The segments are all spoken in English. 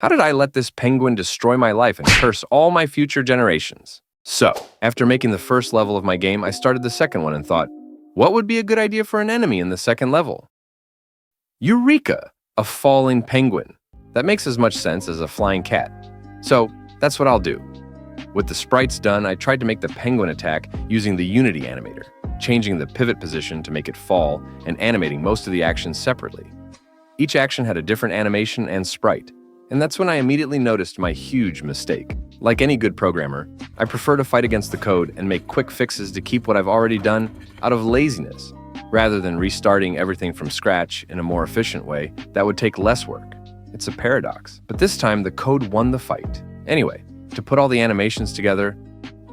How did I let this penguin destroy my life and curse all my future generations? So, after making the first level of my game, I started the second one and thought, what would be a good idea for an enemy in the second level? Eureka! A falling penguin. That makes as much sense as a flying cat. So, that's what I'll do. With the sprites done, I tried to make the penguin attack using the Unity animator, changing the pivot position to make it fall and animating most of the actions separately. Each action had a different animation and sprite, and that's when I immediately noticed my huge mistake. Like any good programmer, I prefer to fight against the code and make quick fixes to keep what I've already done out of laziness, rather than restarting everything from scratch in a more efficient way that would take less work. It's a paradox. But this time, the code won the fight. Anyway, to put all the animations together,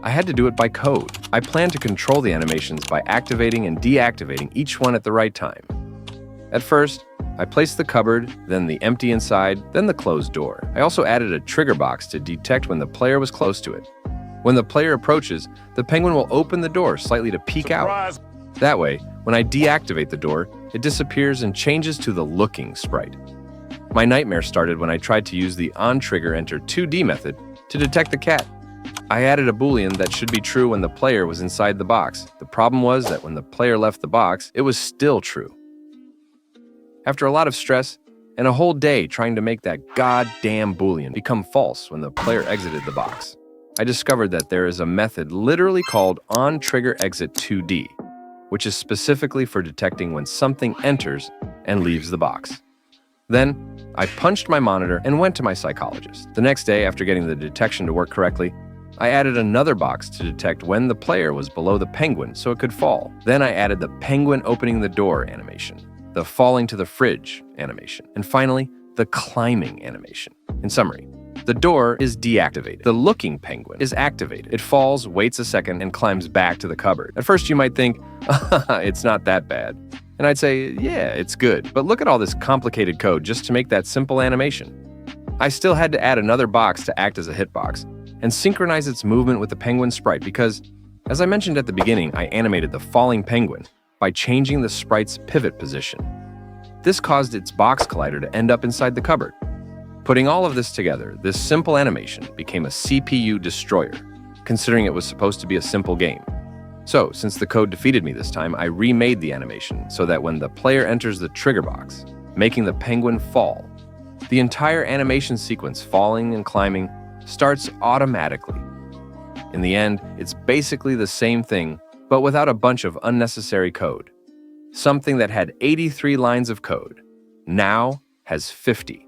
I had to do it by code. I planned to control the animations by activating and deactivating each one at the right time. At first, I placed the cupboard, then the empty inside, then the closed door. I also added a trigger box to detect when the player was close to it. When the player approaches, the penguin will open the door slightly to peek out. That way, when I deactivate the door, it disappears and changes to the looking sprite. My nightmare started when I tried to use the onTriggerEnter2D method to detect the cat. I added a boolean that should be true when the player was inside the box. The problem was that when the player left the box, it was still true. After a lot of stress and a whole day trying to make that goddamn boolean become false when the player exited the box, I discovered that there is a method literally called onTriggerExit2D, which is specifically for detecting when something enters and leaves the box. Then, I punched my monitor and went to my psychologist. The next day, after getting the detection to work correctly, I added another box to detect when the player was below the penguin so it could fall. Then I added the penguin opening the door animation, the falling to the fridge animation, and finally, the climbing animation. In summary, the door is deactivated. The looking penguin is activated. It falls, waits a second, and climbs back to the cupboard. At first, you might think, it's not that bad. And I'd say, yeah, it's good. But look at all this complicated code just to make that simple animation. I still had to add another box to act as a hitbox and synchronize its movement with the penguin sprite because, as I mentioned at the beginning, I animated the falling penguin by changing the sprite's pivot position. This caused its box collider to end up inside the cupboard. Putting all of this together, this simple animation became a CPU destroyer, considering it was supposed to be a simple game. So, since the code defeated me this time, I remade the animation so that when the player enters the trigger box, making the penguin fall, the entire animation sequence falling and climbing starts automatically. In the end, it's basically the same thing, but without a bunch of unnecessary code. Something that had 83 lines of code now has 50.